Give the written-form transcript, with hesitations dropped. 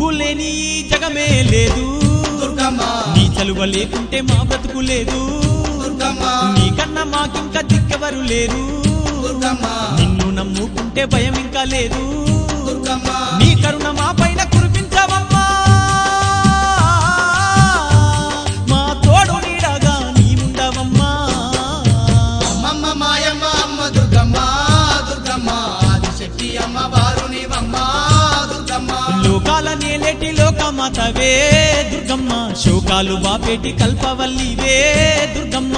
నువ్వు లేని జగమే లేదు దుర్గమ్మ నీ చలువ లేకుంటే మా బ్రతుకు లేదు దుర్గమ్మ నీకన్నా మాకింకా దిక్కెవరు లేరు దుర్గమ్మ నిన్ను నమ్ముకుంటే భయం ఇంకా లేదు దుర్గమ్మ నీ కరుణ మా పైన కురిపించవమ్మా మా తోడు నీడగా నీ ఉండవమ్మా అమ్మమ్మ మాయమ్మ అమ్మ దుర్గమ్మ దుర్గమ్మ ఆదిశక్తి అమ్మ బారునివమ్మ దుర్గమ్మ లోకాల నేలేటి లోకమాతవే దుర్గమ్మ శోకాలు బాపేటి కల్పవల్లివే దుర్గమ్మ